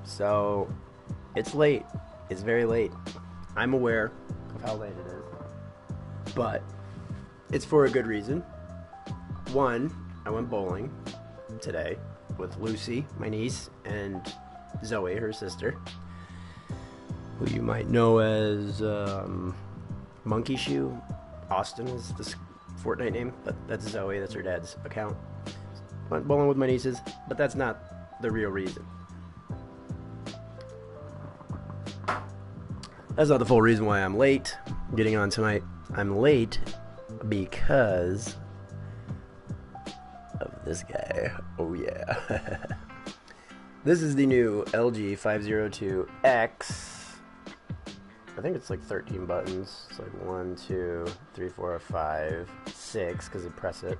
So, it's late. It's very late. I'm aware of how late it is. But, it's for a good reason. One, I went bowling today with Lucy, my niece, and Zoe, her sister, who you might know as Monkey Shoe. Austin is the Fortnite name, but that's Zoe, that's her dad's account. Went bowling with my nieces, but that's not the real reason. That's not the full reason why I'm late getting on tonight. I'm late because of this guy. Oh yeah. This is the new LG 502X. I think it's like 13 buttons. It's like 1, 2, 3, 4, 5, 6 because you press it.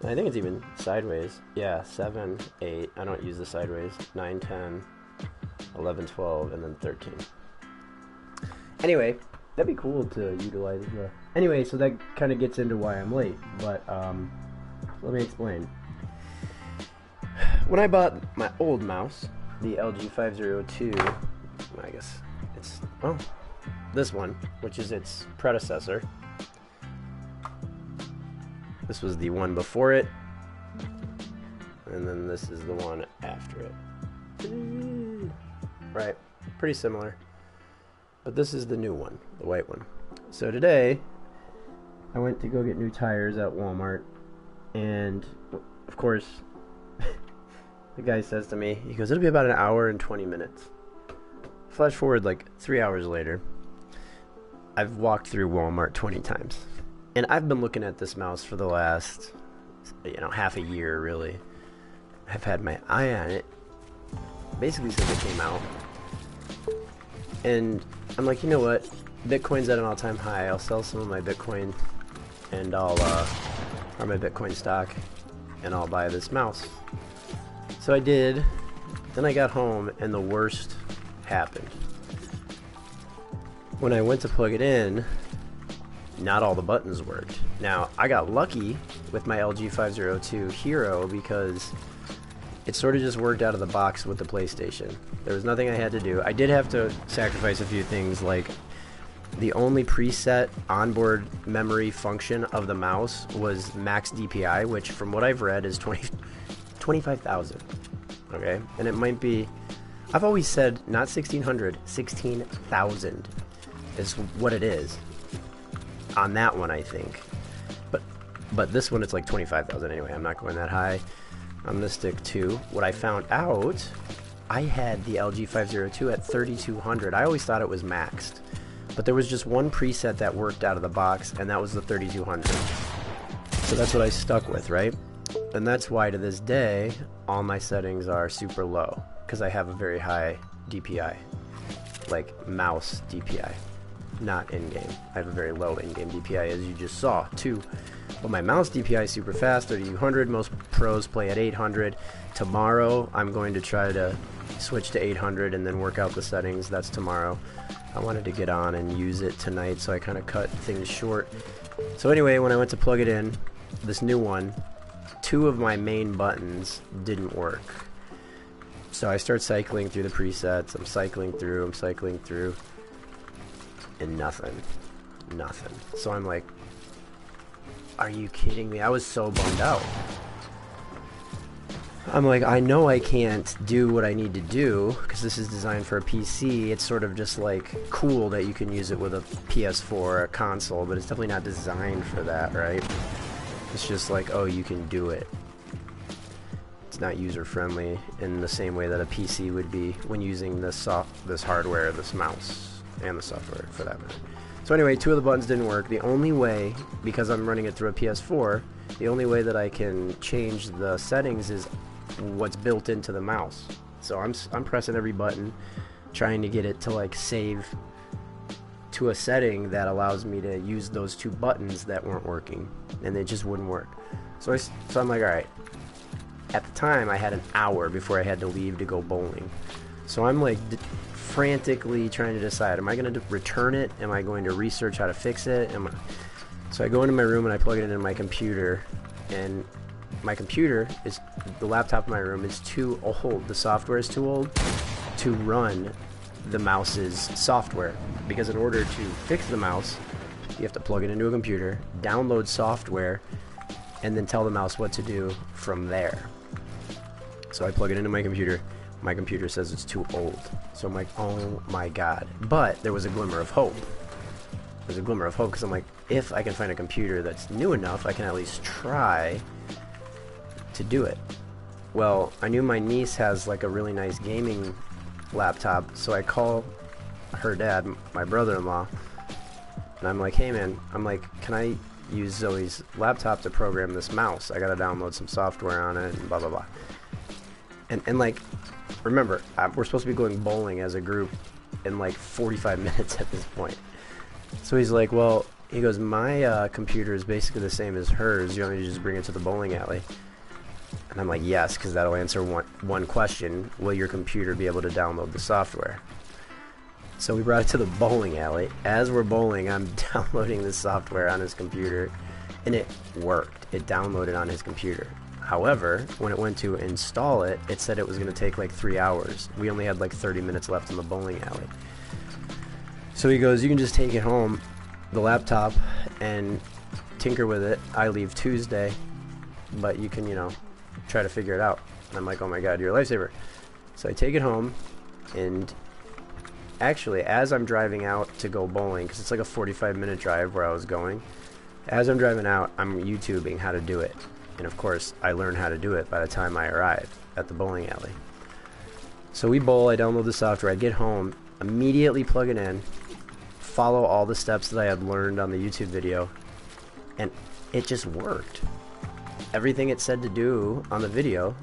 And I think it's even sideways. Yeah, 7, 8. I don't use the sideways. 9, 10, 11, 12, and then 13. Anyway, that'd be cool to utilize the... Anyway, so that kind of gets into why I'm late. But let me explain. When I bought my old mouse, the LG 502, I guess it's, well, this one, which is its predecessor. This was the one before it, and then this is the one after it. Right, pretty similar. But this is the new one, the white one. So today, I went to go get new tires at Walmart, and of course, the guy says to me, he goes, it'll be about an hour and 20 minutes. Flash forward like 3 hours later, I've walked through Walmart 20 times. And I've been looking at this mouse for the last, half a year, really. I've had my eye on it basically since it came out. And I'm like, you know what? Bitcoin's at an all-time high. I'll sell some of my Bitcoin and or my Bitcoin stock, and I'll buy this mouse. So I did. Then I got home, and the worst happened. When I went to plug it in, not all the buttons worked. Now, I got lucky with my LG 502 Hero because it sort of just worked out of the box with the PlayStation. There was nothing I had to do. I did have to sacrifice a few things, like the only preset onboard memory function of the mouse was max DPI, which from what I've read is 25,000. Okay? And it might be, I've always said not 1600, 16,000 is what it is. On that one, I think. But this one, it's like 25,000 anyway. I'm not going that high. I'm going to stick to what I found out. I had the LG 502 at 3200. I always thought it was maxed. But there was just one preset that worked out of the box, and that was the 3200. So that's what I stuck with, right? And that's why to this day, all my settings are super low. Because I have a very high DPI. Like mouse DPI. Not in-game. I have a very low in-game DPI, as you just saw, too. But my mouse DPI is super fast, 3200. Most pros play at 800. Tomorrow, I'm going to try to switch to 800 and then work out the settings. That's tomorrow. I wanted to get on and use it tonight, so I kind of cut things short. So anyway, when I went to plug it in, this new one, 2 of my main buttons didn't work. So I start cycling through the presets. I'm cycling through. And nothing. So I'm like, are you kidding me? I was so bummed out. I'm like, I know I can't do what I need to do because this is designed for a PC. It's sort of just like cool that you can use it with a PS4 or a console, but it's definitely not designed for that, right? It's just like, oh, you can do it. It's not user friendly in the same way that a PC would be when using this hardware, this mouse. And the software, for that matter. So anyway, 2 of the buttons didn't work. The only way, because I'm running it through a PS4, the only way that I can change the settings is what's built into the mouse. So I'm pressing every button, trying to get it to like save to a setting that allows me to use those 2 buttons that weren't working, and it just wouldn't work. So I'm like, all right. At the time, I had an hour before I had to leave to go bowling. So I'm like frantically trying to decide, am I going to return it? Am I going to research how to fix it? So I go into my room and I plug it into my computer, and my computer is, the laptop in my room is too old. The software is too old to run the mouse's software, because in order to fix the mouse, you have to plug it into a computer, download software, and then tell the mouse what to do from there. So I plug it into my computer. My computer says it's too old. So I'm like, oh my god. But there was a glimmer of hope. There's a glimmer of hope, because I'm like, if I can find a computer that's new enough, I can at least try to do it. Well, I knew my niece has like a really nice gaming laptop, so I call her dad, my brother-in-law, and I'm like, hey man, I'm like, can I use Zoe's laptop to program this mouse? I gotta download some software on it and blah blah blah. And like, remember, we're supposed to be going bowling as a group in like 45 minutes at this point. So he's like, well, he goes, my computer is basically the same as hers. You want me to just bring it to the bowling alley? And I'm like, yes, because that'll answer one question. Will your computer be able to download the software? So we brought it to the bowling alley. As we're bowling, I'm downloading the software on his computer, and it worked. It downloaded on his computer. However, when it went to install it, it said it was going to take like 3 hours. We only had like 30 minutes left in the bowling alley. So he goes, you can just take it home, the laptop, and tinker with it. I leave Tuesday, but you can, you know, try to figure it out. And I'm like, oh my god, you're a lifesaver. So I take it home, and actually, as I'm driving out to go bowling, because it's like a 45-minute drive where I was going, as I'm driving out, I'm YouTubing how to do it. And of course, I learned how to do it by the time I arrived at the bowling alley. So we bowl, I download the software, I get home, immediately plug it in, follow all the steps that I had learned on the YouTube video, and it just worked. Everything it said to do on the video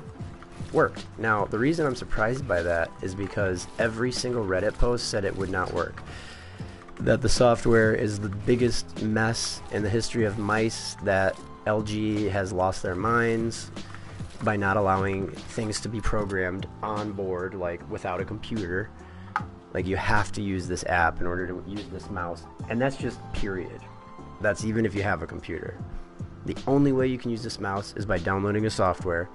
worked. Now, the reason I'm surprised by that is because every single Reddit post said it would not work. That the software is the biggest mess in the history of mice, that LG has lost their minds by not allowing things to be programmed on board, like without a computer. Like, you have to use this app in order to use this mouse. And that's just period. That's even if you have a computer. The only way you can use this mouse is by downloading a software.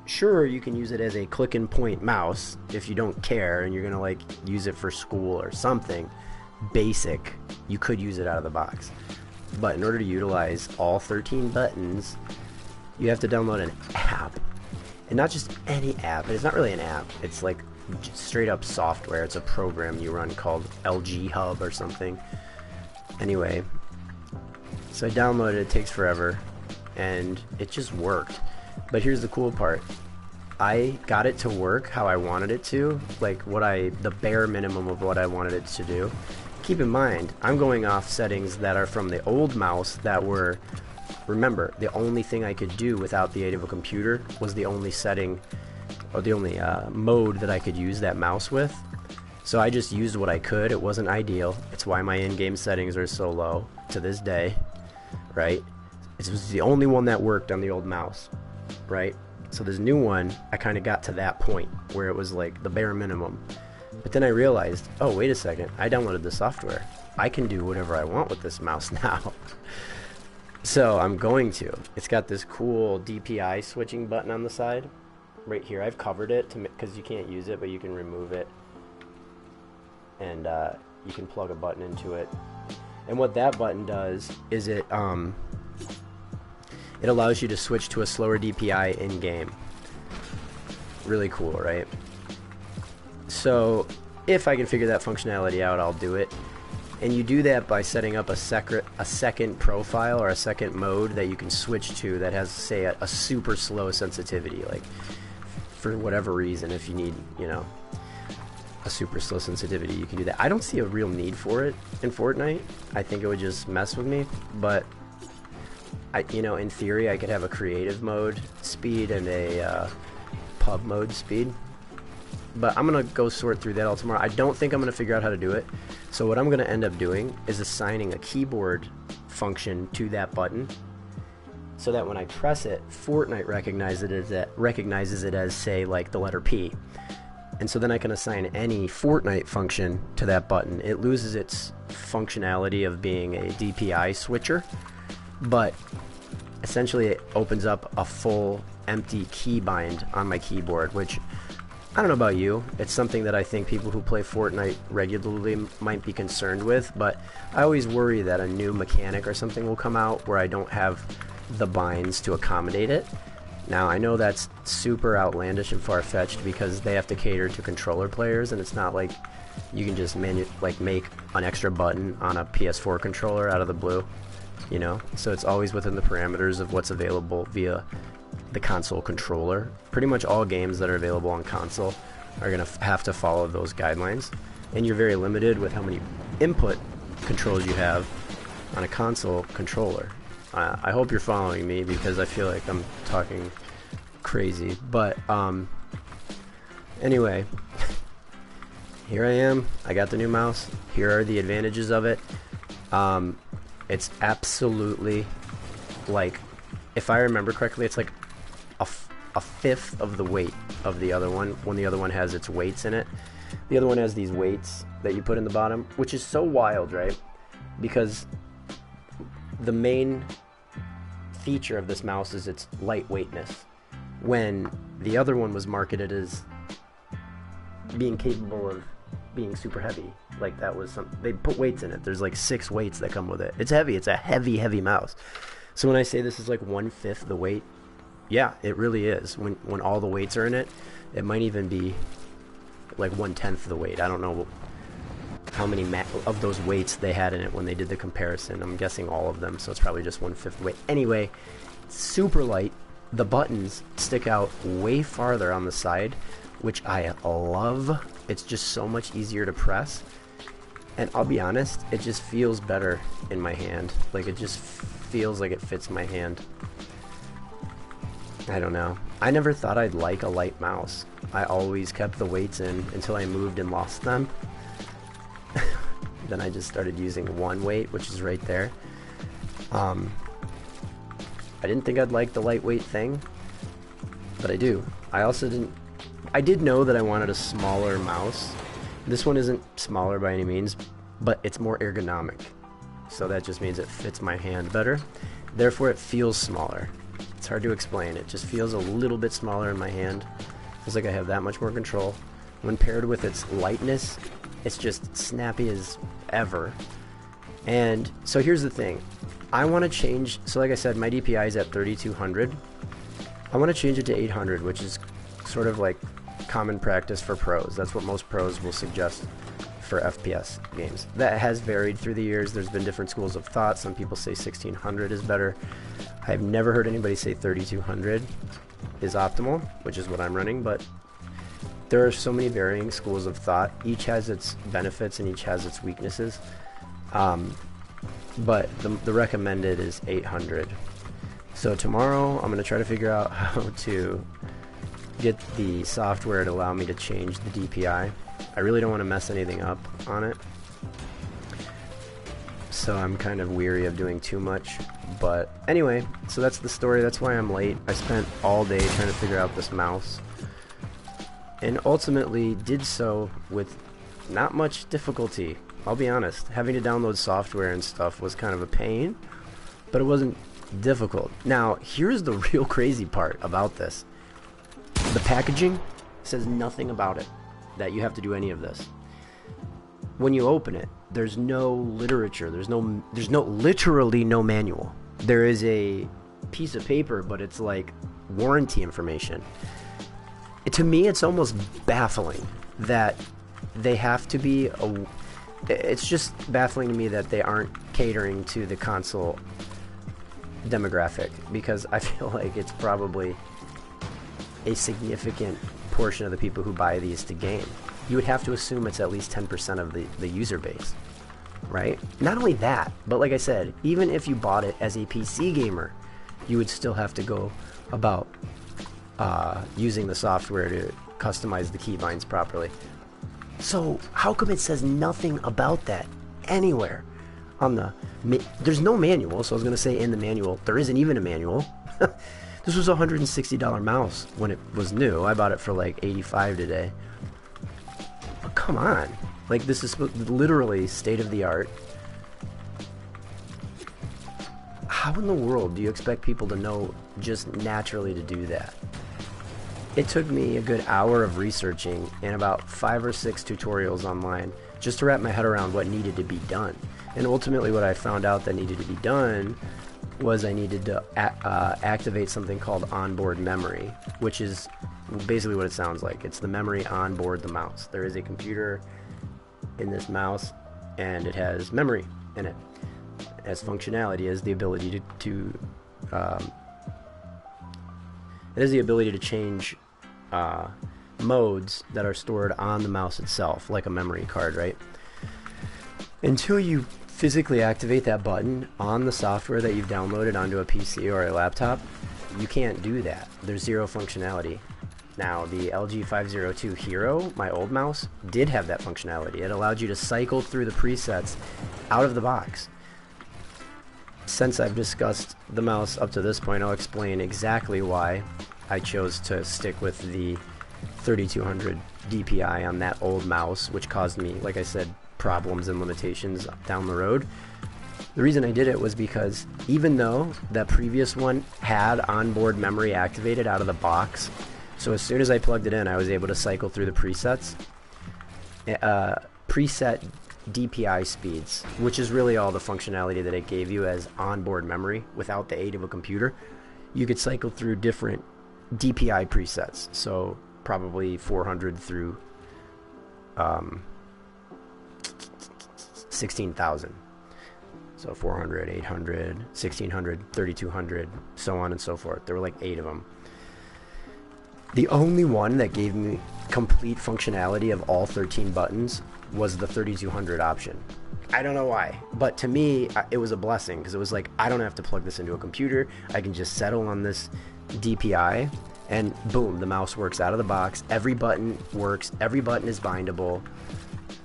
Sure, you can use it as a click and point mouse if you don't care and you're gonna like use it for school or something basic. You could use it out of the box. But in order to utilize all 13 buttons, you have to download an app. And not just any app. It's not really an app. It's like straight up software. It's a program you run called LG Hub or something. Anyway, so I downloaded it. It takes forever, and it just worked. But here's the cool part. I got it to work how I wanted it to, like the bare minimum of what I wanted it to do. Keep in mind, I'm going off settings that are from the old mouse that were, remember, the only thing I could do without the aid of a computer was the only setting, or the only mode that I could use that mouse with. So I just used what I could. It wasn't ideal. It's why my in-game settings are so low to this day, right? It was the only one that worked on the old mouse, right? So this new one, I kind of got to that point where it was like the bare minimum. But then I realized, oh, wait a second, I downloaded the software. I can do whatever I want with this mouse now. So I'm going to. It's got this cool DPI switching button on the side. Right here, I've covered it because you can't use it, but you can remove it. And you can plug a button into it. And what that button does is it allows you to switch to a slower DPI in-game. Really cool, right? So if I can figure that functionality out, I'll do it. And you do that by setting up a second profile or a second mode that you can switch to that has, say, a super slow sensitivity. Like, for whatever reason, if you need, you know, a super slow sensitivity, you can do that. I don't see a real need for it in Fortnite. I think it would just mess with me. But, you know, in theory, I could have a creative mode speed and a pub mode speed. But I'm going to go sort through that all tomorrow. I don't think I'm going to figure out how to do it. So what I'm going to end up doing is assigning a keyboard function to that button, so that when I press it, Fortnite recognizes it as, say, like the letter P. And so then I can assign any Fortnite function to that button. It loses its functionality of being a DPI switcher, but essentially it opens up a full empty keybind on my keyboard, which I don't know about you, it's something that I think people who play Fortnite regularly might be concerned with, but I always worry that a new mechanic or something will come out where I don't have the binds to accommodate it. Now, I know that's super outlandish and far-fetched because they have to cater to controller players, and it's not like you can just make an extra button on a PS4 controller out of the blue, you know? So it's always within the parameters of what's available via the console controller. Pretty much all games that are available on console are going to have to follow those guidelines, and you're very limited with how many input controls you have on a console controller. I hope you're following me because I feel like I'm talking crazy, but anyway, here I am. I got the new mouse. Here are the advantages of it. It's absolutely, like, if I remember correctly, it's like a fifth of the weight of the other one when the other one has its weights in it. The other one has these weights that you put in the bottom, which is so wild, right? Because the main feature of this mouse is its lightweightness, when the other one was marketed as being capable of being super heavy. Like, that was they put weights in it. There's like 6 weights that come with it. It's heavy. It's a heavy mouse. So when I say this is like 1/5 the weight, yeah, it really is. When all the weights are in it, it might even be like 1/10 the weight. I don't know how many of those weights they had in it when they did the comparison. I'm guessing all of them, so it's probably just 1/5 weight. Anyway, super light. The buttons stick out way farther on the side, which I love. It's just so much easier to press, and I'll be honest, it just feels better in my hand. Like, it just feels like it fits my hand. I don't know. I never thought I'd like a light mouse. I always kept the weights in until I moved and lost them. Then I just started using one weight, which is right there. I didn't think I'd like the lightweight thing, but I do. I did know that I wanted a smaller mouse. This one isn't smaller by any means, but it's more ergonomic. So that just means it fits my hand better. Therefore, it feels smaller. It's hard to explain. It just feels a little bit smaller in my hand. Feels like I have that much more control. When paired with its lightness, it's just snappy as ever. And so here's the thing. I want to change, so like I said, my DPI is at 3200. I want to change it to 800, which is sort of like common practice for pros. That's what most pros will suggest for FPS games. That has varied through the years. There's been different schools of thought. Some people say 1600 is better. I've never heard anybody say 3200 is optimal, which is what I'm running, but there are so many varying schools of thought. Each has its benefits and each has its weaknesses. But the recommended is 800. So tomorrow I'm going to try to figure out how to get the software to allow me to change the DPI. I really don't want to mess anything up on it, so I'm kind of weary of doing too much. But anyway, so that's the story. That's why I'm late. I spent all day trying to figure out this mouse, and ultimately did so with not much difficulty. I'll be honest, having to download software and stuff was kind of a pain, but it wasn't difficult. Now, here's the real crazy part about this. The packaging says nothing about it, that you have to do any of this. When you open it, there's no literature, there's literally no manual. There is a piece of paper, but it's like warranty information. To me, it's almost baffling that they have to be it's just baffling to me that they aren't catering to the console demographic, because I feel like it's probably a significant portion of the people who buy these to game. You would have to assume it's at least 10% of the user base, right? Not only that, but like I said, even if you bought it as a PC gamer, you would still have to go about using the software to customize the keybinds properly. So how come it says nothing about that anywhere on the there's no manual? So I was going to say in the manual, there isn't even a manual. This was a $160 mouse when it was new. I bought it for like $85 today. But come on, like, this is literally state of the art. how in the world do you expect people to know just naturally to do that? It took me a good hour of researching and about 5 or 6 tutorials online just to wrap my head around what needed to be done. And ultimately what I found out that needed to be done was I needed to activate something called onboard memory, which is basically what it sounds like. It's the memory on board the mouse. There is a computer in this mouse and it has memory in it. As functionality as the ability to it has the ability to change modes that are stored on the mouse itself, like a memory card, right? Until you physically activate that button on the software that you've downloaded onto a PC or a laptop, you can't do that. There's zero functionality. Now, the LG 502 Hero, my old mouse, did have that functionality. It allowed you to cycle through the presets out of the box. Since I've discussed the mouse up to this point, I'll explain exactly why I chose to stick with the 3200 DPI on that old mouse, which caused me, like I said, problems and limitations down the road. The reason I did it was because even though that previous one had onboard memory activated out of the box, so as soon as I plugged it in, I was able to cycle through the presets. Preset DPI speeds, which is really all the functionality that it gave you as onboard memory without the aid of a computer. You could cycle through different DPI presets, so probably 400 through 16,000. So 400, 800, 1600, 3200, so on and so forth. There were like 8 of them. The only one that gave me complete functionality of all 13 buttons was the 3200 option. I don't know why, but to me it was a blessing, because it was like, I don't have to plug this into a computer. I can just settle on this DPI and boom, the mouse works out of the box. Every button works, every button is bindable.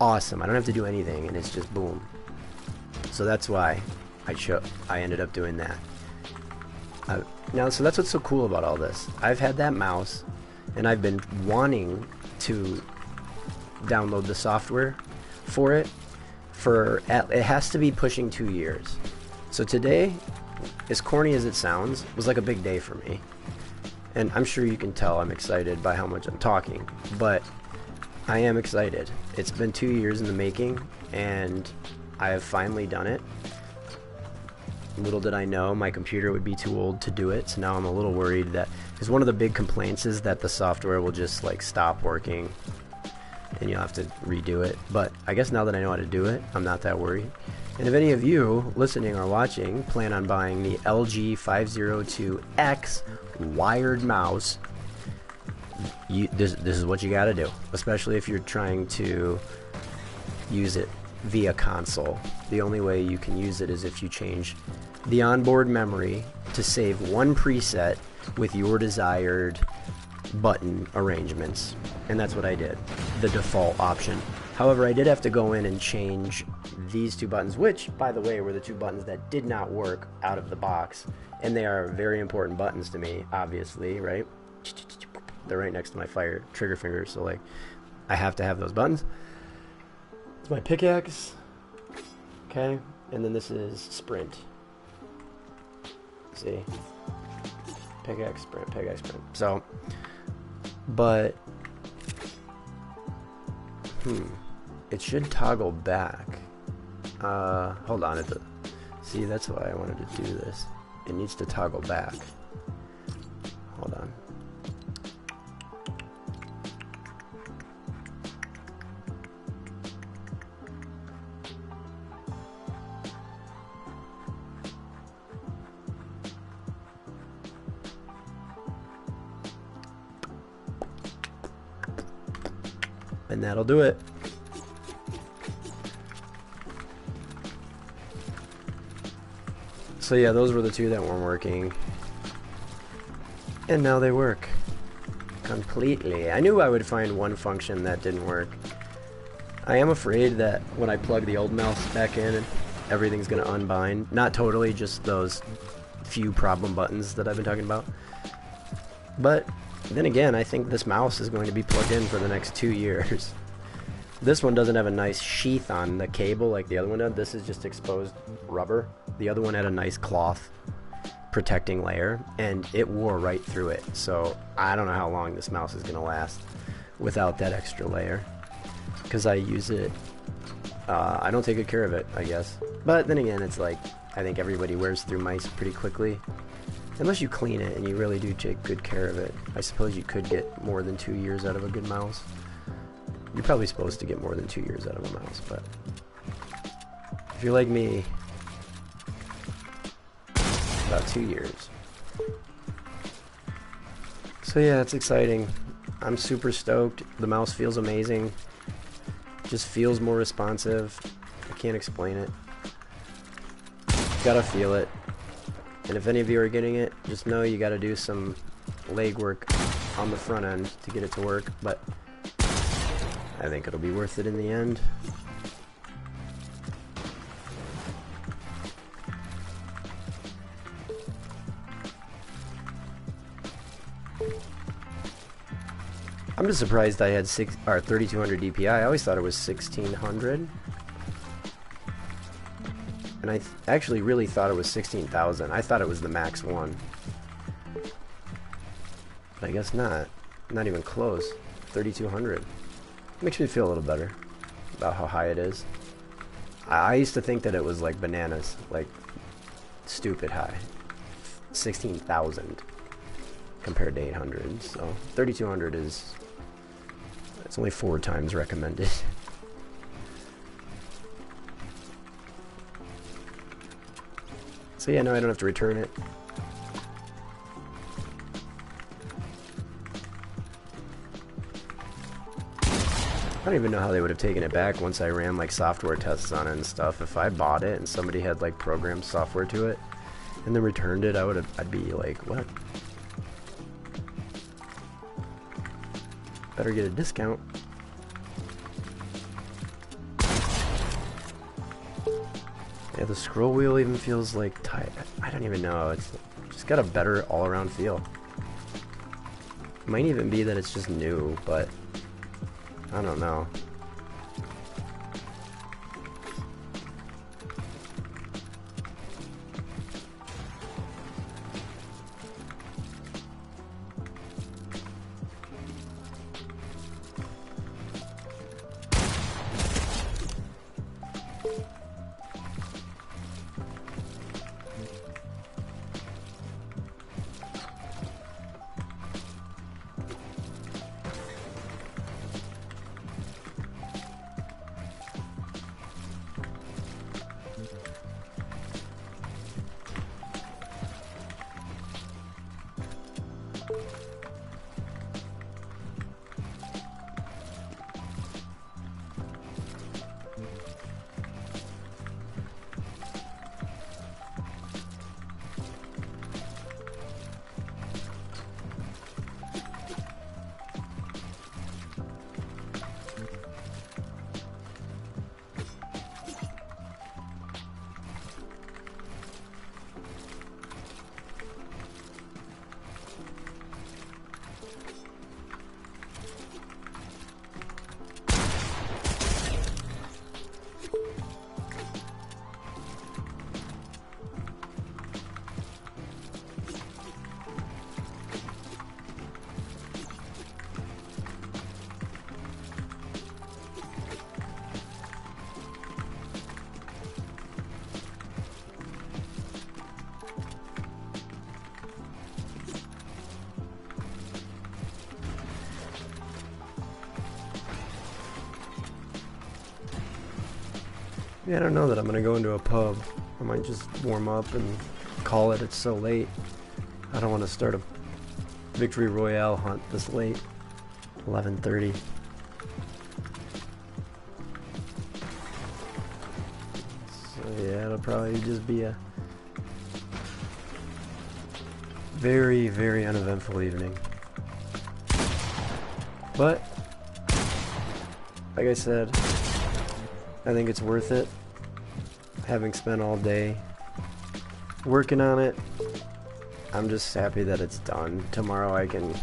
Awesome. I don't have to do anything, and it's just boom. So that's why I ended up doing that. Now, so that's what's so cool about all this. I've had that mouse and I've been wanting to download the software for it it has to be pushing 2 years. So today, as corny as it sounds, was like a big day for me. And I'm sure you can tell I'm excited by how much I'm talking, but I am excited. It's been 2 years in the making and I have finally done it. Little did I know my computer would be too old to do it, so now I'm a little worried that, because one of the big complaints is that the software will just like stop working and you'll have to redo it. But I guess now that I know how to do it, I'm not that worried. And if any of you listening or watching plan on buying the LG 502X wired mouse, this is what you gotta do, especially if you're trying to use it via console. The only way you can use it is if you change the onboard memory to save one preset with your desired button arrangements, and that's what I did, the default option. However, I did have to go in and change these 2 buttons, which, by the way, were the 2 buttons that did not work out of the box, and they are very important buttons to me, obviously, right? They're right next to my fire trigger finger, so like I have to have those buttons. It's my pickaxe, okay, and then this is sprint. See, pickaxe, sprint, pickaxe, sprint. So, but it should toggle back. Hold on, see, that's why I wanted to do this. It needs to toggle back. Hold on. And that'll do it. So yeah, those were the 2 that weren't working. And now they work. Completely. I knew I would find one function that didn't work. I am afraid that when I plug the old mouse back in, everything's going to unbind. Not totally, just those few problem buttons that I've been talking about. But then again, I think this mouse is going to be plugged in for the next 2 years. This one doesn't have a nice sheath on the cable like the other one did. This is just exposed rubber. The other one had a nice cloth protecting layer, and it wore right through it. So I don't know how long this mouse is gonna last without that extra layer, because I use it. I don't take good care of it, I guess. But then again, it's like I think everybody wears through mice pretty quickly, unless you clean it and you really do take good care of it. I suppose you could get more than 2 years out of a good mouse. You're probably supposed to get more than 2 years out of a mouse, but if you're like me, about 2 years. So yeah, it's exciting. I'm super stoked. The mouse feels amazing. Just feels more responsive. I can't explain it. Gotta feel it. And if any of you are getting it, just know you gotta do some legwork on the front end to get it to work, but I think it'll be worth it in the end. I'm just surprised I had 3200 DPI. I always thought it was 1600. And I actually really thought it was 16,000. I thought it was the max one. But I guess not. Not even close. 3200. Makes me feel a little better about how high it is. I used to think that it was like bananas. Like, stupid high. 16,000 compared to 800. So, 3200 is... it's only 4 times recommended. So yeah, no, I don't have to return it. I don't even know how they would have taken it back once I ran like software tests on it and stuff. If I bought it and somebody had like programmed software to it and then returned it, I'd be like, what? Better get a discount. Yeah, the scroll wheel even feels like tight. I don't even know. It's just got a better all-around feel. Might even be that it's just new, but I don't know. Yeah, I don't know that I'm gonna go into a pub. I might just warm up and call it. It's so late. I don't want to start a victory royale hunt this late. 11:30. So yeah, it'll probably just be a very, very uneventful evening. But like I said, I think it's worth it. Having spent all day working on it, I'm just happy that it's done. Tomorrow I can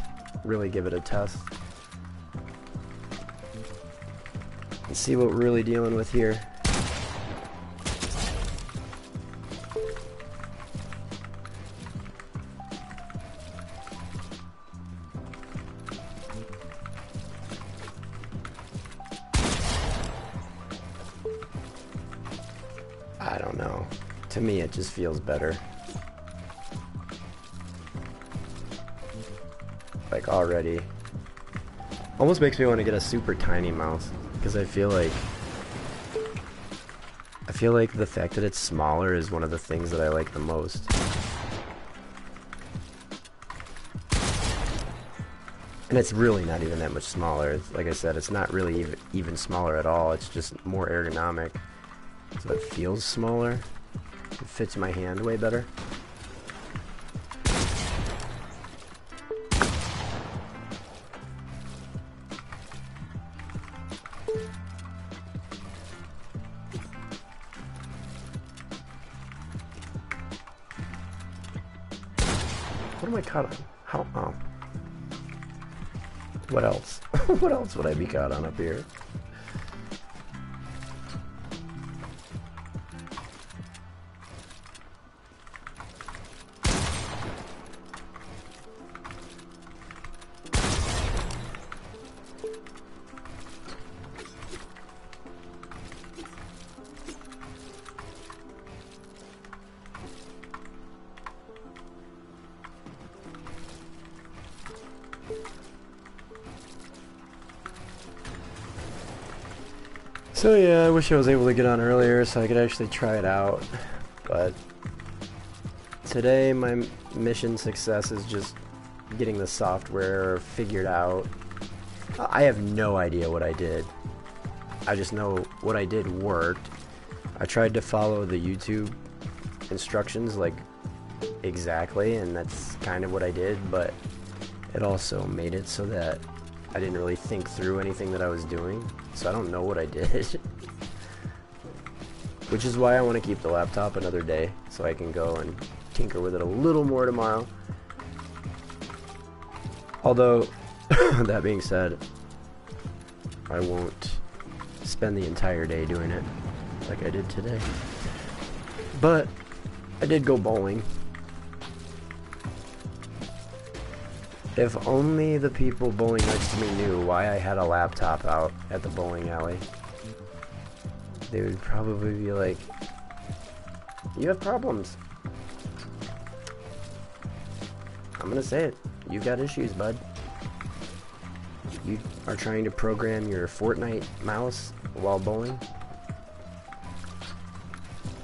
really give it a test and see what we're really dealing with here. don't know. To me, it just feels better. Like, already. Almost makes me want to get a super tiny mouse. Because I feel like the fact that it's smaller is one of the things that I like the most. And it's really not even that much smaller. Like I said, it's not really even smaller at all. It's just more ergonomic. So it feels smaller. It fits my hand way better. What am I caught on? How? Oh. What else? What else would I be caught on up here? So yeah, I wish I was able to get on earlier so I could actually try it out, but today my mission success is just getting the software figured out. I have no idea what I did. I just know what I did worked. I tried to follow the YouTube instructions like exactly, and that's kind of what I did, but it also made it so that I didn't really think through anything that I was doing, so I don't know what I did. Which is why I want to keep the laptop another day, so I can go and tinker with it a little more tomorrow. Although, that being said, I won't spend the entire day doing it like I did today. But, I did go bowling. If only the people bowling next to me knew why I had a laptop out at the bowling alley. They would probably be like, you have problems. I'm gonna say it. You got issues, bud. You are trying to program your Fortnite mouse while bowling.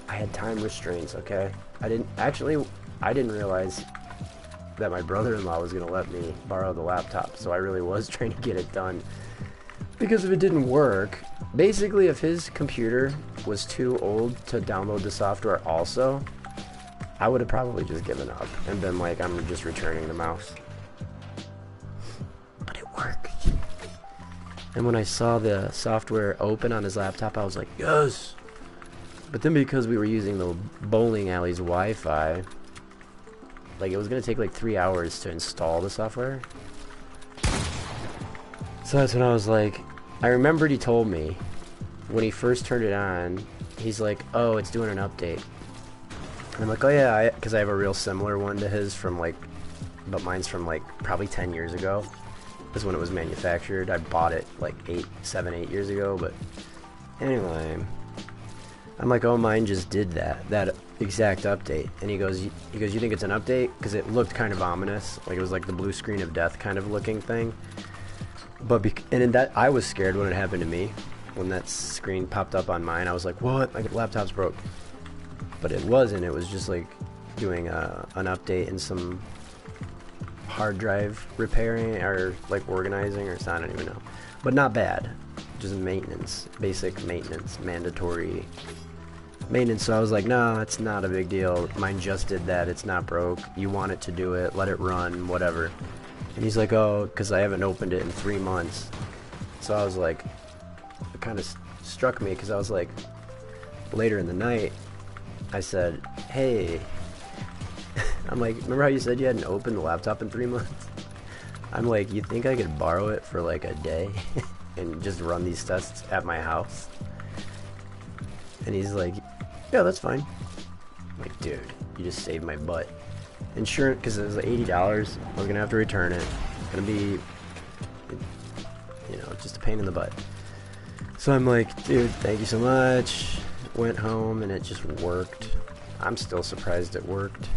I had time restraints, okay? I didn't realize that my brother-in-law was going to let me borrow the laptop, so I really was trying to get it done. Because if it didn't work, basically if his computer was too old to download the software also, I would have probably just given up and been like, I'm just returning the mouse. But it worked. And when I saw the software open on his laptop, I was like, yes! But then because we were using the bowling alley's Wi-Fi, like, it was going to take like 3 hours to install the software. So that's when I was like, I remembered he told me when he first turned it on, he's like, oh, it's doing an update. And I'm like, oh yeah, because I have a real similar one to his from like, but mine's from like probably 10 years ago. This is when it was manufactured. I bought it like 7, 8 years ago, but anyway. I'm like, oh, mine just did that exact update. And he goes, you think it's an update? Because it looked kind of ominous, like it was like the blue screen of death kind of looking thing. But and in that, I was scared when it happened to me, when that screen popped up on mine. I was like, what? My laptop's broke. But it wasn't. It was just like doing an update and some hard drive repairing or like organizing or something. I don't even know. But not bad. Just maintenance, basic maintenance, mandatory maintenance. So I was like, no, it's not a big deal. Mine just did that. It's not broke. You want it to do it. Let it run, whatever. And he's like, oh, because I haven't opened it in 3 months. So I was like, it kind of struck me because I was like, later in the night, I said, hey, I'm like, remember how you said you hadn't opened the laptop in 3 months? I'm like, you think I could borrow it for like a day and just run these tests at my house? And he's like, yeah, that's fine. I'm like, dude, you just saved my butt. Insurance, because it was like $80, I was going to have to return it. It's going to be, you know, just a pain in the butt. So I'm like, dude, thank you so much. went home and it just worked. I'm still surprised it worked.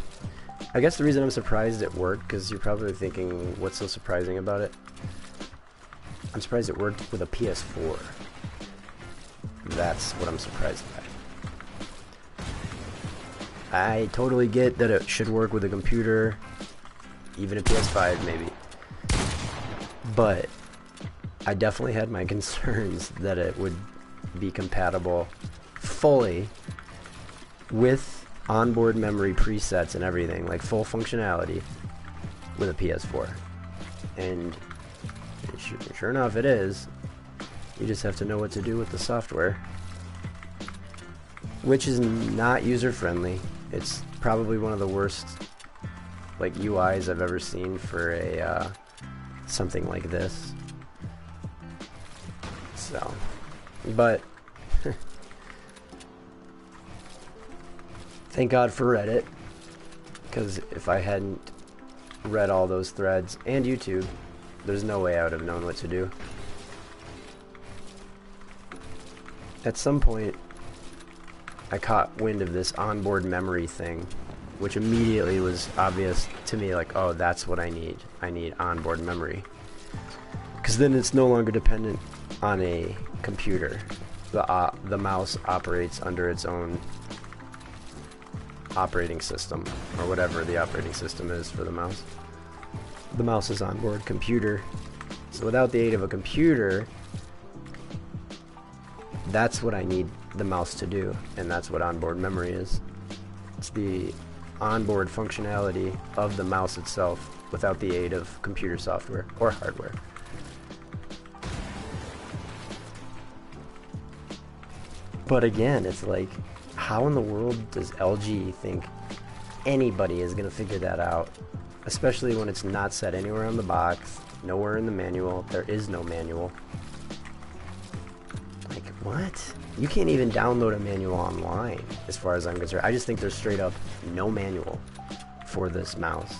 I guess the reason I'm surprised it worked, because you're probably thinking, what's so surprising about it? I'm surprised it worked with a PS4. That's what I'm surprised by. I totally get that it should work with a computer, even a PS5 maybe. But I definitely had my concerns that it would be compatible fully with onboard memory presets and everything, like full functionality with a PS4. And sure enough it is. You just have to know what to do with the software, which is not user friendly. It's probably one of the worst like UIs I've ever seen for a something like this. So, but thank God for Reddit, because if I hadn't read all those threads, and YouTube, there's no way I would have known what to do. At some point, I caught wind of this onboard memory thing, which immediately was obvious to me, like, oh, that's what I need. I need onboard memory. Because then it's no longer dependent on a computer. The mouse operates under its own operating system, or whatever the operating system is for the mouse. The mouse is onboard computer. So without the aid of a computer, that's what I need the mouse to do, and that's what onboard memory is. It's the onboard functionality of the mouse itself without the aid of computer software or hardware. But again, it's like, how in the world does LG think anybody is going to figure that out? Especially when it's not set anywhere on the box, nowhere in the manual. There is no manual. Like, what? You can't even download a manual online, as far as I'm concerned. I just think there's straight up no manual for this mouse.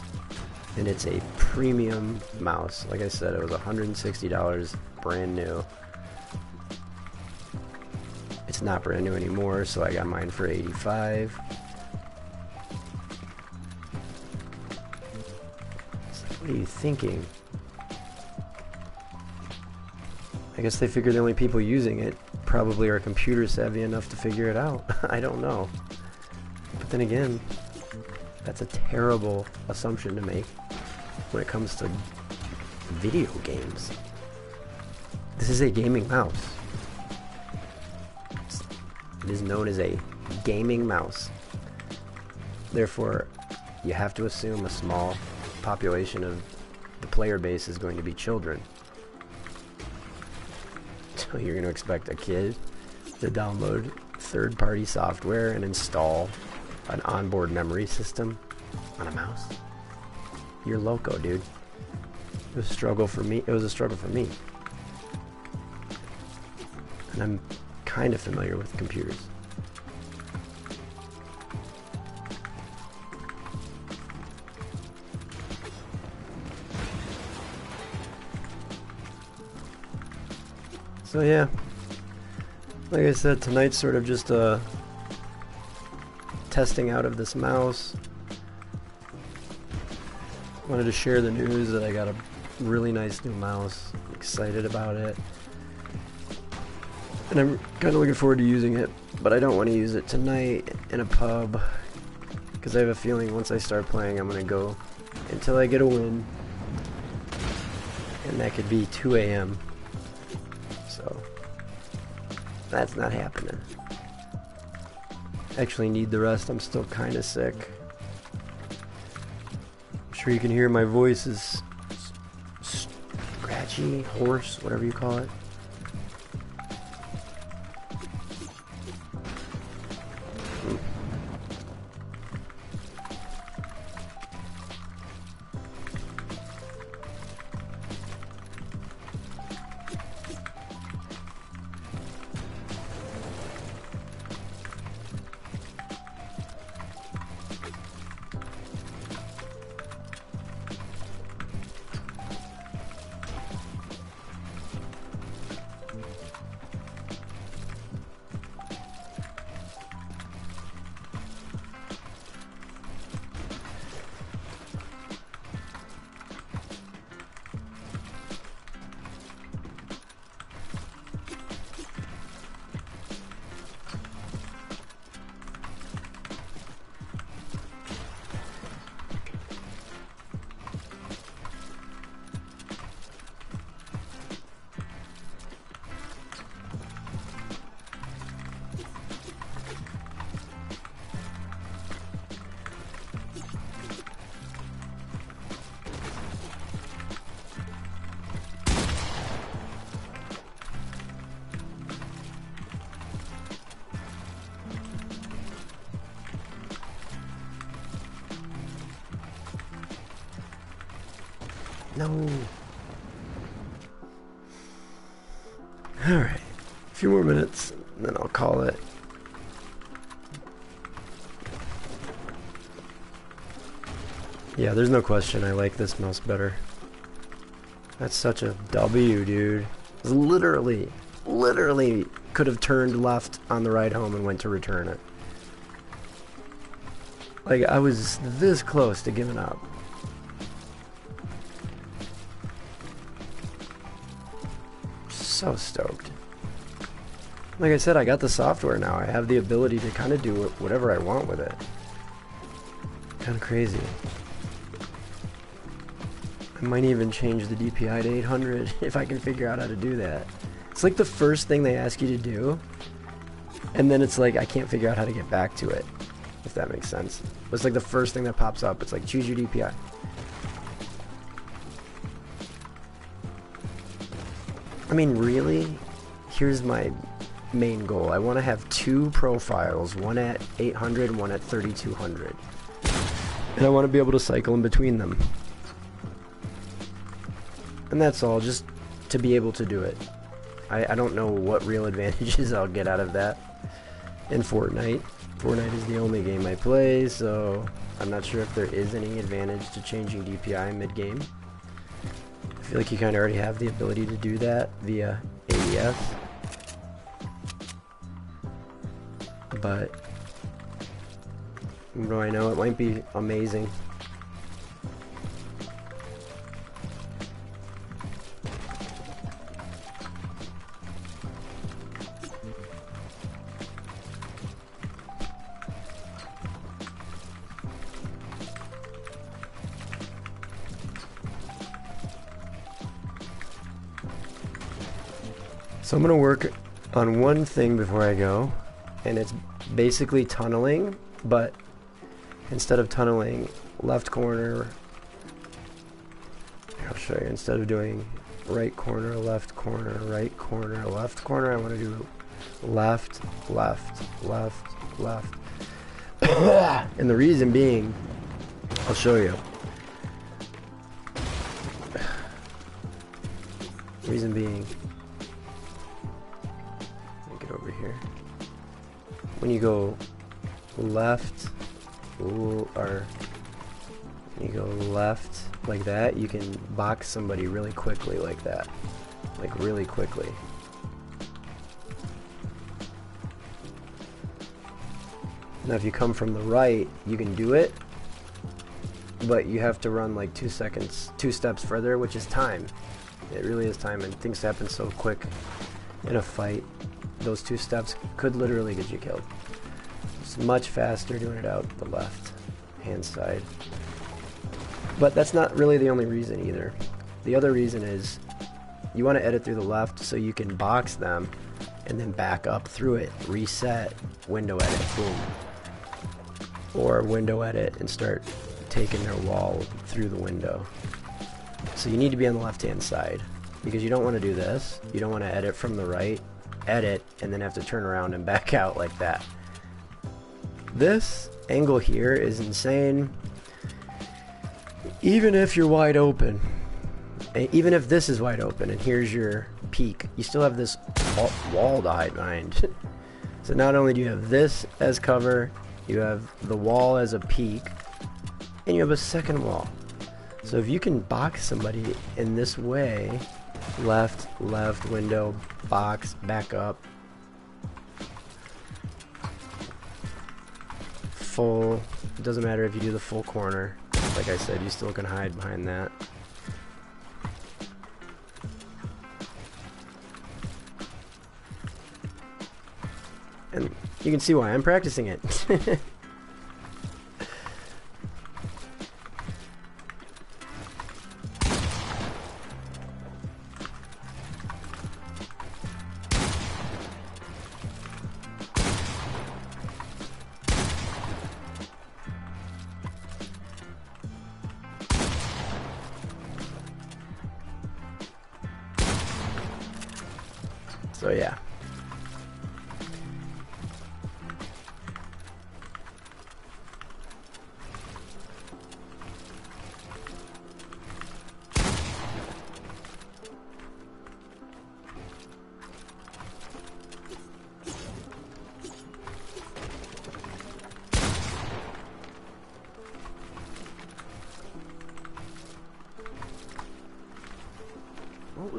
And it's a premium mouse. Like I said, it was $160 brand new. It's not brand new anymore, so I got mine for $85. So what are you thinking? I guess they figure the only people using it probably are computer savvy enough to figure it out. I don't know. But then again, that's a terrible assumption to make when it comes to video games. This is a gaming mouse. It is known as a gaming mouse. Therefore, you have to assume a small population of the player base is going to be children. So you're going to expect a kid to download third-party software and install an onboard memory system on a mouse? You're loco, dude. It was a struggle for me. It was a struggle for me. And I'm kind of familiar with computers. So yeah, like I said, tonight's sort of just a testing out of this mouse. Wanted to share the news that I got a really nice new mouse. I'm excited about it. And I'm kind of looking forward to using it, but I don't want to use it tonight in a pub, because I have a feeling once I start playing I'm going to go until I get a win, and that could be 2 a.m. So that's not happening. Actually need the rest. I'm still kind of sick. I'm sure you can hear my voice is scratchy, hoarse, whatever you call it. No. Alright. A few more minutes, and then I'll call it. Yeah, there's no question I like this mouse better. That's such a W, dude. It's literally could have turned left on the ride home and went to return it. Like, I was this close to giving up. So stoked. Like I said, I got the software now. I have the ability to kind of do whatever I want with it. Kind of crazy. I might even change the DPI to 800 if I can figure out how to do that. It's like the first thing they ask you to do, and then it's like I can't figure out how to get back to it, if that makes sense. It's like the first thing that pops up. It's like, choose your DPI. I mean, really, here's my main goal. I want to have 2 profiles, one at 800, one at 3200. And I want to be able to cycle in between them. And that's all, just to be able to do it. I don't know what real advantages I'll get out of that in Fortnite. Fortnite is the only game I play, so I'm not sure if there is any advantage to changing DPI mid-game. I feel like you kind of already have the ability to do that via AES. But, what do I know? It might be amazing. So I'm going to work on one thing before I go, and it's basically tunneling, but instead of tunneling left corner, I'll show you, instead of doing right corner, left corner, right corner, left corner, I want to do left, left, left, left. And the reason being, I'll show you. Reason being, over here. When you go left, or you go left like that, you can box somebody really quickly like that. Like really quickly. Now if you come from the right, you can do it, but you have to run like 2 steps further, which is time. It really is time, and things happen so quick in a fight. Those 2 steps could literally get you killed. It's much faster doing it out the left hand side. But that's not really the only reason either. The other reason is you want to edit through the left so you can box them and then back up through it, reset, window edit, boom. Or window edit and start taking their wall through the window. So you need to be on the left hand side because you don't want to do this. You don't want to edit from the right, edit, and then have to turn around and back out like that. This angle here is insane. Even if you're wide open, even if this is wide open and here's your peak, you still have this wall to hide behind. So not only do you have this as cover, you have the wall as a peak, and you have a second wall. So if you can box somebody in this way, left, left, window, box, back up, full, it doesn't matter if you do the full corner, like I said, you still can hide behind that. And you can see why I'm practicing it. So yeah.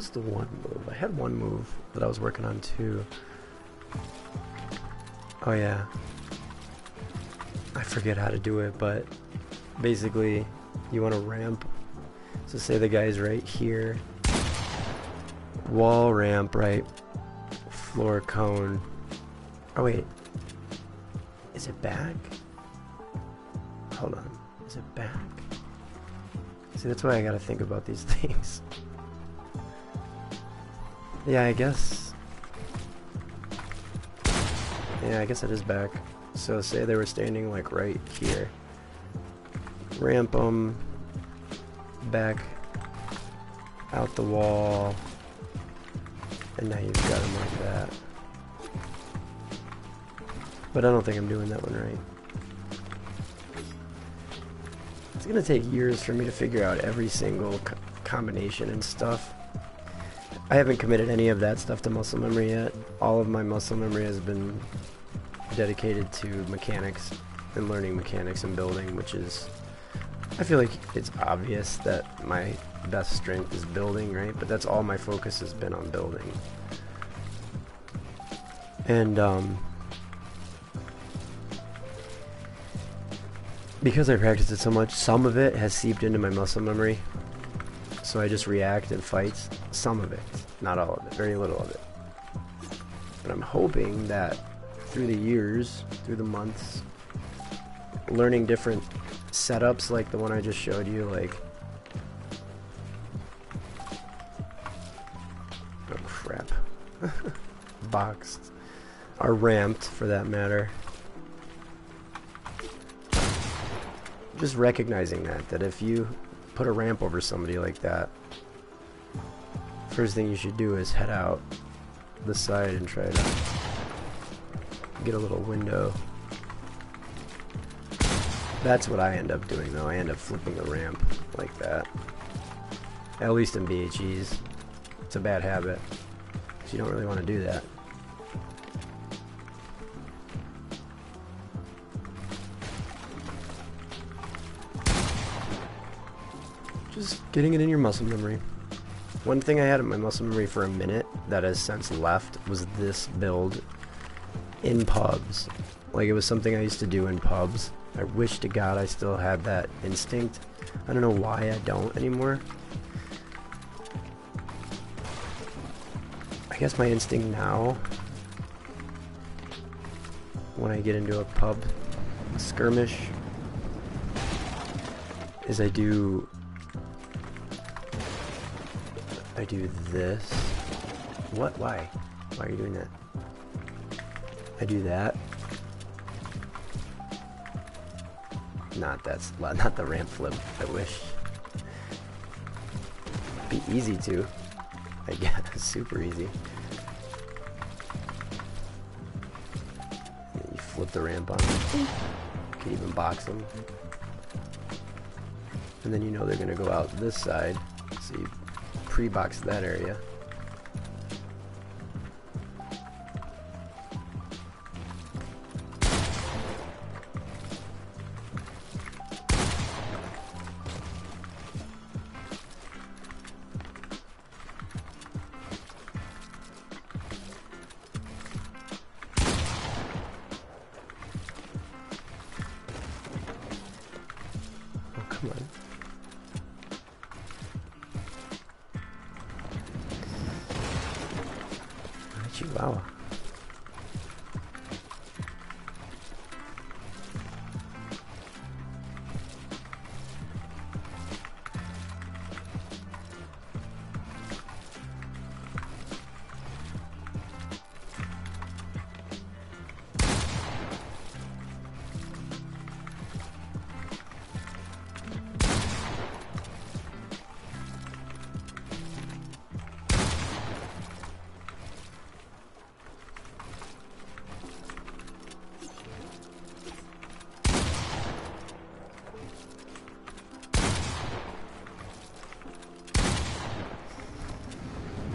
was the one move? I had one move that I was working on too. Oh yeah. I forget how to do it, but basically you want to ramp. So say the guy's right here. Wall ramp, right? Floor cone. Oh wait. Is it back? Hold on. Is it back? See, that's why I gotta think about these things. Yeah, I guess. Yeah, I guess it is back. So say they were standing like right here. Ramp them back out the wall. And now you've got them like that. But I don't think I'm doing that one right. It's gonna take years for me to figure out every single combination and stuff. I haven't committed any of that stuff to muscle memory yet. All of my muscle memory has been dedicated to mechanics and learning mechanics and building, which is, I feel like it's obvious that my best strength is building, right? But that's all my focus has been on building. And because I practiced it so much, some of it has seeped into my muscle memory. So I just react in fights. Some of it, not all of it, very little of it. But I'm hoping that through the years, through the months, learning different setups like the one I just showed you, like, oh crap, boxed, or ramped for that matter. Just recognizing that if you put a ramp over somebody like that, first thing you should do is head out the side and try to get a little window. That's what I end up doing though. I end up flipping a ramp like that. At least in BHEs. It's a bad habit. So you don't really want to do that. Just getting it in your muscle memory. One thing I had in my muscle memory for a minute that has since left was this build in pubs. Like, it was something I used to do in pubs. I wish to God I still had that instinct. I don't know why I don't anymore. I guess my instinct now, when I get into a pub skirmish, is I do this. What? Why? Why are you doing that? I do that. Not the ramp flip. I wish. Be easy to. I guess super easy. And you flip the ramp on them. You can even box them. And then you know they're gonna go out this side, so you pre-box that area. Oh, come on. Chihuahua.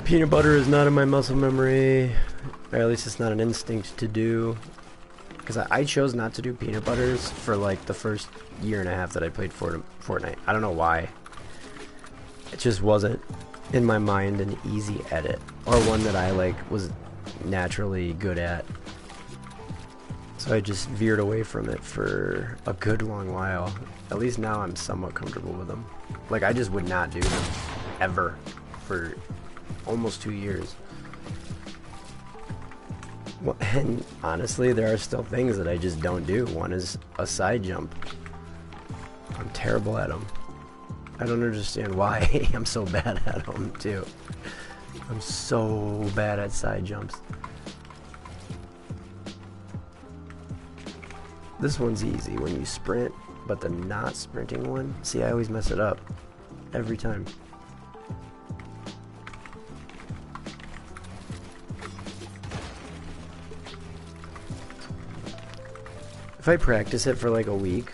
Peanut butter is not in my muscle memory, or at least it's not an instinct to do, because I chose not to do peanut butters for like the first year and a half that I played Fortnite. I don't know why. It just wasn't in my mind an easy edit, or one that I like was naturally good at. So I just veered away from it for a good long while. At least now I'm somewhat comfortable with them. Like, I just would not do them ever for almost 2 years. Well, and honestly, there are still things that I just don't do. One is a side jump. I'm terrible at them. I don't understand why I'm so bad at them too. I'm so bad at side jumps. This one's easy when you sprint, but the not sprinting one, see, I always mess it up every time. If I practice it for like a week,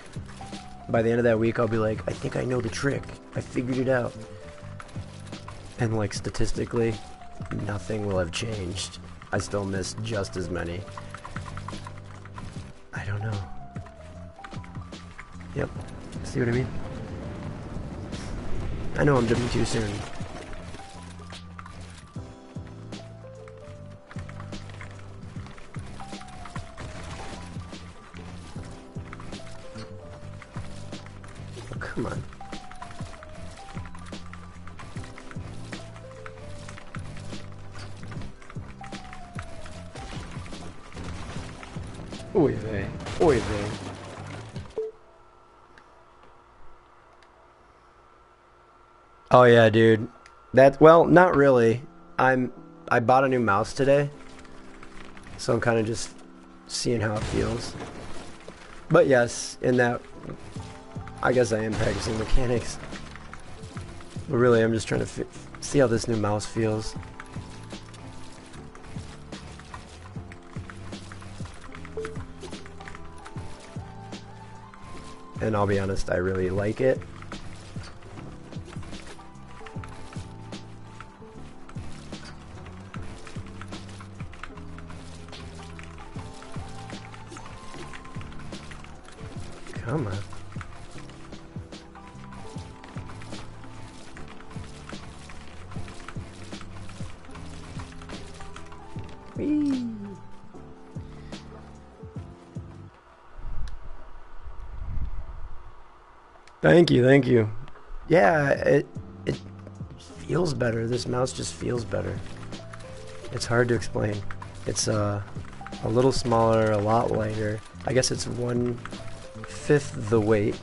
by the end of that week I'll be like, I think I know the trick. I figured it out. And like statistically, nothing will have changed. I still miss just as many. I don't know. Yep. See what I mean? I know I'm jumping too soon. Oh, come on. Oy vey. Oy vey. Oh yeah, dude. That, well, not really. I bought a new mouse today, so I'm kind of just seeing how it feels. But yes, in that, I guess I am practicing mechanics. But really, I'm just trying to see how this new mouse feels. And I'll be honest, I really like it. Come on. Whee! Thank you, thank you. Yeah, it feels better. This mouse just feels better. It's hard to explain. It's a little smaller, a lot lighter. I guess it's 1/5 the weight.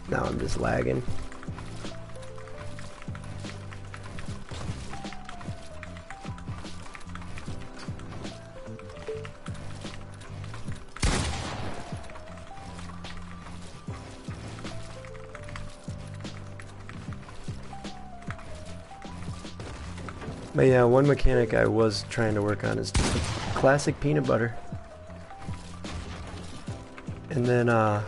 Now I'm just lagging. But yeah, one mechanic I was trying to work on is just a classic peanut butter. And then a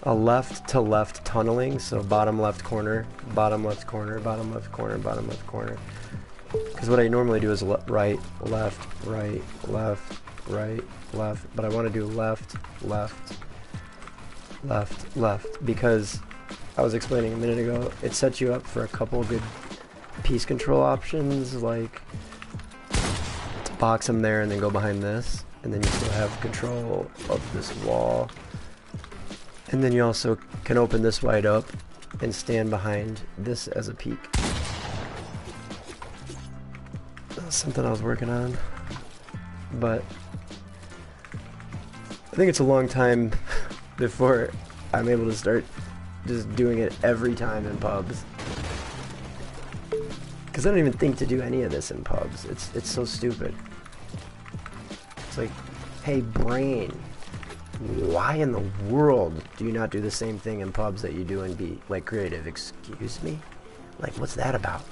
left to left tunneling, so bottom left corner, bottom left corner, bottom left corner, bottom left corner. Because what I normally do is right, left, right, left, right, left, but I want to do left, left, left, left, because I was explaining a minute ago, it sets you up for a couple good piece control options, like to box them there and then go behind this, and then you still have control of this wall, and then you also can open this wide up and stand behind this as a peak. That's something I was working on, but I think it's a long time before I'm able to start just doing it every time in pubs. Because I don't even think to do any of this in pubs. It's so stupid. It's like, hey brain, why in the world do you not do the same thing in pubs that you do in Be like creative? Excuse me? Like, what's that about?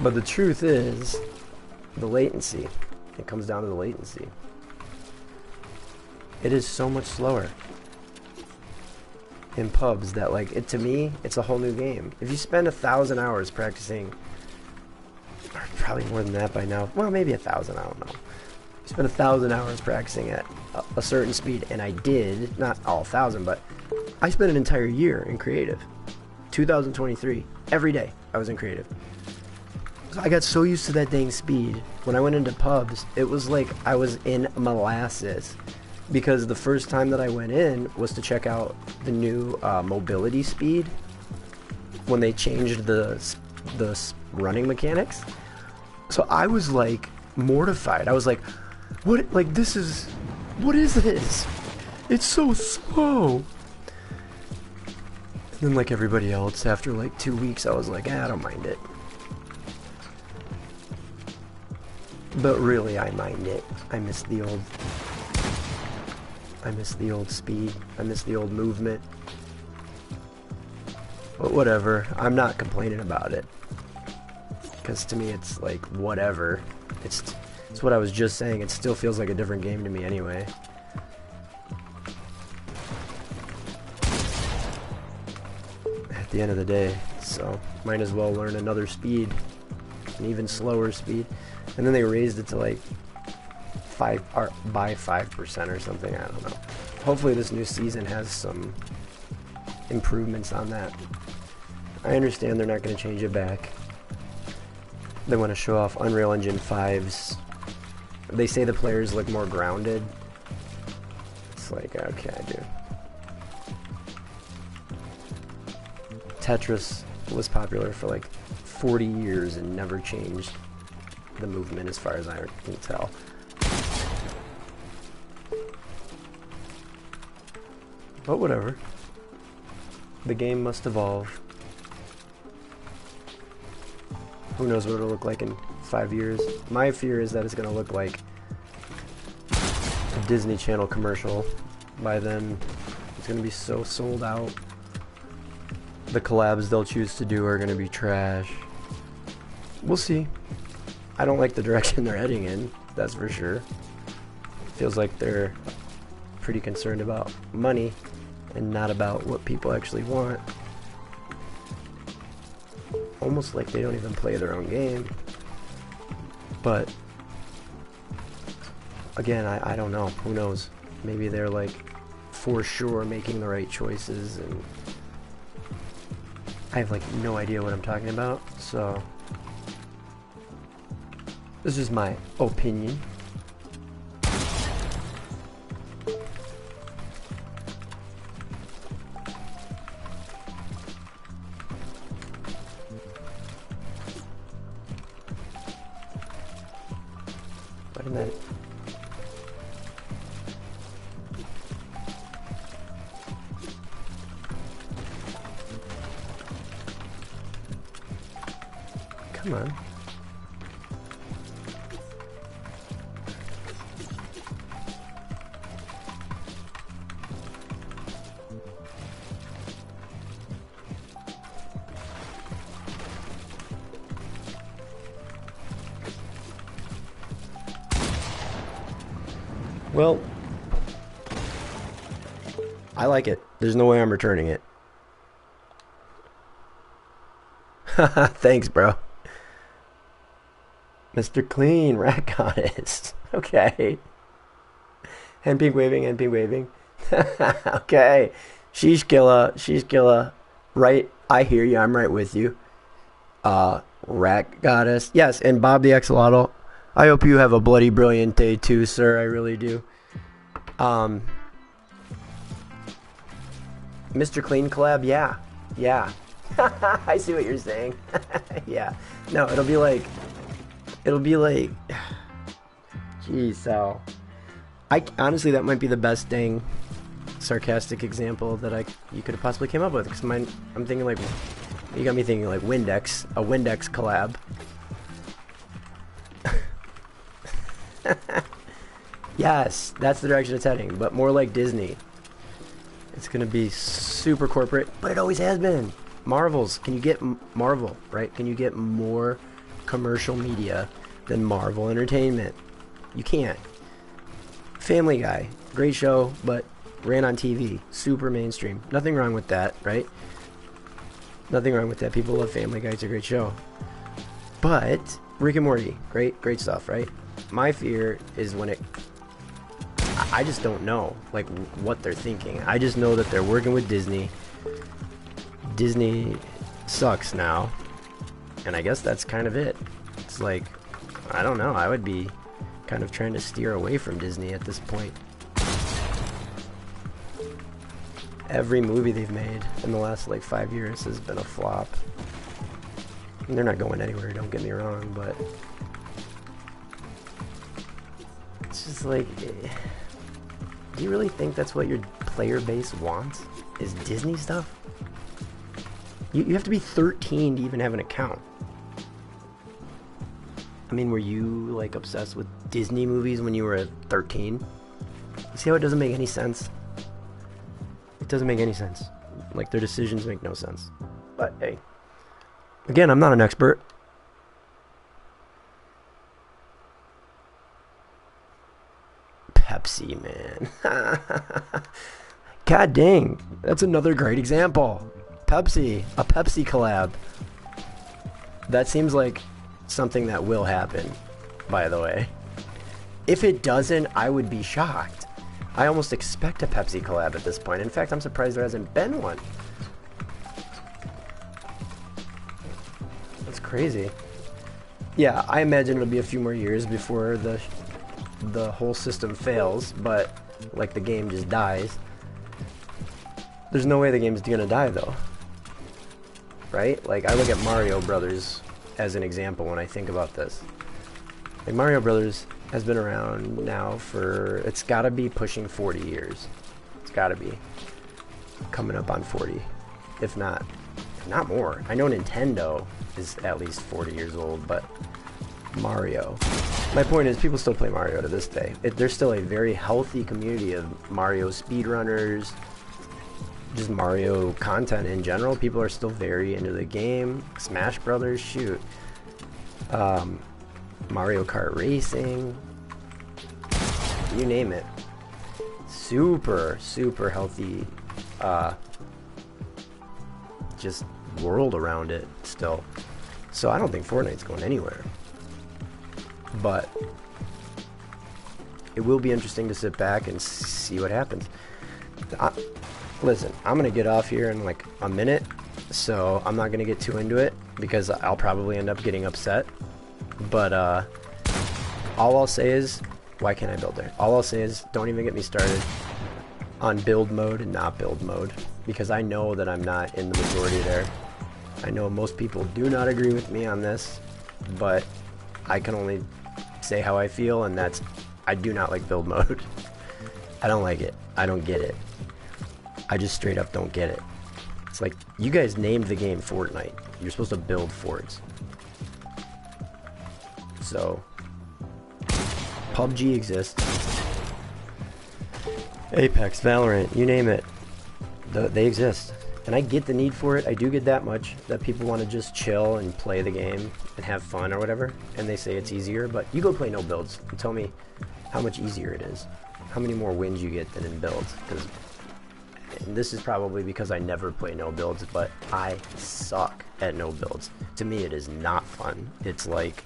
But the truth is, the latency. It comes down to the latency. It is so much slower in pubs that, like, it, to me, it's a whole new game. If you spend 1,000 hours practicing, or probably more than that by now, well, maybe 1,000, I don't know. You spend 1,000 hours practicing at a certain speed, and I did, not all 1,000, but I spent an entire year in creative. 2023. Every day I was in creative. So I got so used to that dang speed. When I went into pubs, it was like I was in molasses. Because the first time that I went in was to check out the new mobility speed. When they changed the running mechanics. So I was like mortified. I was like, what, like this is, what is this? It's so slow. And then like everybody else, after like 2 weeks, I was like, I don't mind it. But really, I mind it. I miss the old speed. I miss the old movement. But whatever. I'm not complaining about it. Because to me, it's like, whatever. It's what I was just saying. It still feels like a different game to me anyway. At the end of the day. So, might as well learn another speed. An even slower speed. And then they raised it to like 5% or something. I don't know. Hopefully this new season has some improvements on that. I understand they're not going to change it back. They want to show off Unreal Engine 5's. They say the players look more grounded. It's like, okay, dude. Tetris was popular for like 40 years and never changed the movement as far as I can tell. But whatever. The game must evolve. Who knows what it'll look like in 5 years. My fear is that it's going to look like a Disney Channel commercial. By then, it's going to be so sold out. The collabs they'll choose to do are going to be trash. We'll see. I don't like the direction they're heading in, that's for sure. Feels like they're pretty concerned about money and not about what people actually want. Almost like they don't even play their own game. But again, I don't know. Who knows? Maybe they're like for sure making the right choices, and I have like no idea what I'm talking about. So this is my opinion. Wait a minute. Come on. Well, I like it. There's no way I'm returning it. Thanks, bro. Mr. Clean, Rat Goddess. Okay. Hand pink waving, hand pink waving. Okay. Sheesh killa. Right, I hear you. I'm right with you. Rat Goddess. Yes, and Bob the Axolotl. I hope you have a bloody brilliant day too, sir. I really do. Mr. Clean collab, yeah. I see what you're saying. Yeah. No, it'll be like geez, so honestly, that might be the best dang sarcastic example that you could have possibly came up with, because I'm thinking like, you got me thinking like Windex, a Windex collab. Yes, that's the direction it's heading, but more like Disney. It's gonna be super corporate, but it always has been. Marvel's, can you get Marvel, right? Can you get more commercial media than Marvel Entertainment? You can't. Family Guy, great show, but ran on TV, super mainstream. Nothing wrong with that, right? Nothing wrong with that. People love Family Guy, it's a great show. But Rick and Morty, great stuff, right? My fear is when I just don't know, like, what they're thinking. I just know that they're working with Disney. Disney sucks now. And I guess that's kind of it. It's like, I don't know, I would be kind of trying to steer away from Disney at this point. Every movie they've made in the last, like, 5 years has been a flop. And they're not going anywhere, don't get me wrong, but... It's just like... Do you really think that's what your player base wants? Is Disney stuff? You have to be 13 to even have an account. I mean, were you, like, obsessed with Disney movies when you were 13? You see how it doesn't make any sense? It doesn't make any sense. Like, their decisions make no sense. But, hey. Again, I'm not an expert. Pepsi, man. God dang. That's another great example. Pepsi. A Pepsi collab. That seems like something that will happen, by the way. If it doesn't, I would be shocked. I almost expect a Pepsi collab at this point. In fact, I'm surprised there hasn't been one. That's crazy. Yeah, I imagine it'll be a few more years before the whole system fails, but like the game just dies. There's no way the game's gonna die though. Right? Like, I look at Mario Brothers as an example when I think about this. Like, Mario Brothers has been around now for, it's gotta be pushing 40 years. It's gotta be coming up on 40, if not more. I know Nintendo is at least 40 years old, but Mario. My point is, people still play Mario to this day. There's still a very healthy community of Mario speedrunners, just Mario content in general. People are still very into the game. Smash Brothers, shoot. Mario Kart Racing. You name it. Super, super healthy, just world around it still. So I don't think Fortnite's going anywhere. But it will be interesting to sit back and see what happens. Listen, I'm going to get off here in like a minute, so I'm not going to get too into it because I'll probably end up getting upset. But all I'll say is, why can't I build there? All I'll say is, don't even get me started on build mode and not build mode, because I know that I'm not in the majority there. I know most people do not agree with me on this, but I can only say how I feel, and that's, I do not like build mode. I don't like it. I don't get it. I just straight up don't get it. It's like, you guys named the game Fortnite. You're supposed to build forts. So, PUBG exists. Apex, Valorant, you name it. They exist. And I get the need for it. I do get that much, that people want to just chill and play the game and have fun or whatever. And they say it's easier, but you go play no builds and tell me how much easier it is. How many more wins you get than in builds. Because this is probably because I never play no builds, but I suck at no builds. To me, it is not fun. It's like,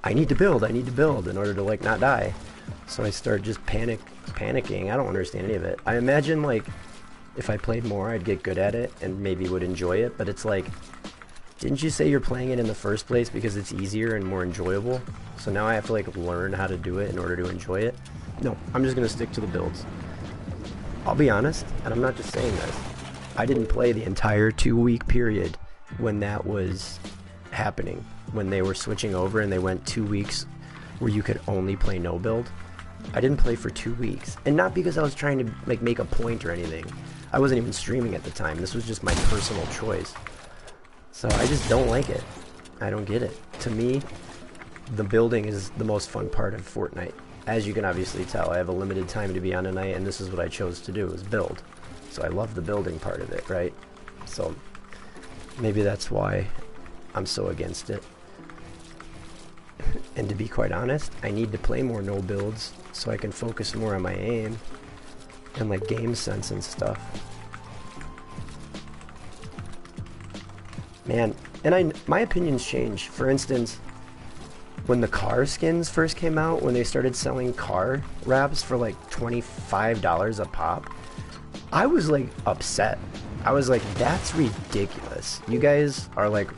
I need to build in order to, like, not die. So I start just panicking. I don't understand any of it. I imagine, like, if I played more, I'd get good at it and maybe would enjoy it, but it's like, didn't you say you're playing it in the first place because it's easier and more enjoyable? So now I have to, like, learn how to do it in order to enjoy it? No, I'm just gonna stick to the builds. I'll be honest, and I'm not just saying this, I didn't play the entire 2-week period when that was happening, when they were switching over and they went 2 weeks where you could only play no build. I didn't play for 2 weeks, and not because I was trying to, like, make a point or anything. I wasn't even streaming at the time. This was just my personal choice. So I just don't like it. I don't get it. To me, the building is the most fun part of Fortnite. As you can obviously tell, I have a limited time to be on tonight, and this is what I chose to do, is build. So I love the building part of it, right? So maybe that's why I'm so against it. And to be quite honest, I need to play more no builds so I can focus more on my aim and, like, game sense and stuff. Man, and my opinions change. For instance, when the car skins first came out, when they started selling car wraps for like $25 a pop, I was like upset. I was like, that's ridiculous. You guys are like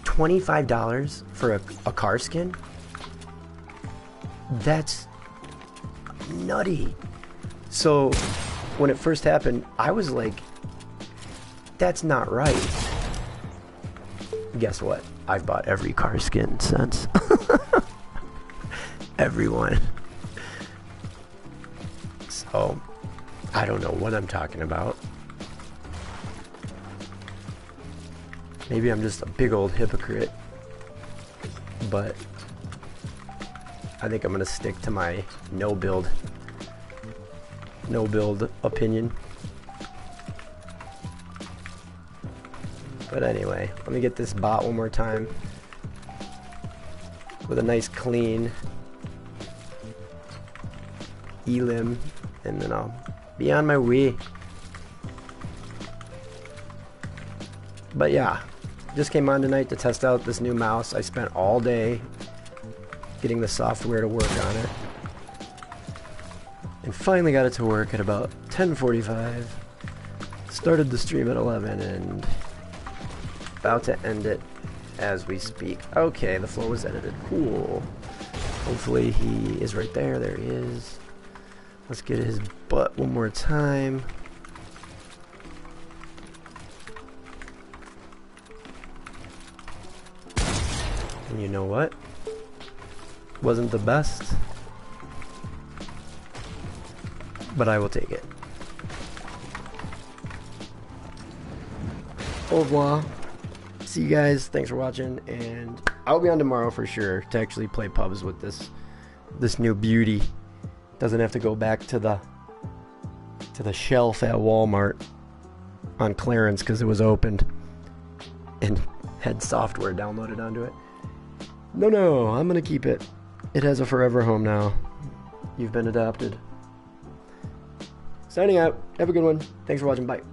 $25 for a car skin? That's nutty. So when it first happened, I was like, that's not right. Guess what? I've bought every car skin since. Everyone. So, I don't know what I'm talking about. Maybe I'm just a big old hypocrite. But I think I'm gonna stick to my no build opinion. But anyway, let me get this bot one more time with a nice clean elim, and then I'll be on my way. But yeah, just came on tonight to test out this new mouse. I spent all day getting the software to work on it, and finally got it to work at about 10:45. Started the stream at 11 and about to end it as we speak. Okay, the flow was edited. Cool. Hopefully he is right there. There he is. Let's get his butt one more time. And you know what? Wasn't the best, but I will take it. Au revoir. See you guys. Thanks for watching, and I'll be on tomorrow for sure to actually play pubs with this new beauty. Doesn't have to go back to the shelf at Walmart on clearance because it was opened and had software downloaded onto it. No, I'm gonna keep it. It has a forever home now. You've been adopted. Signing out. Have a good one. Thanks for watching. Bye.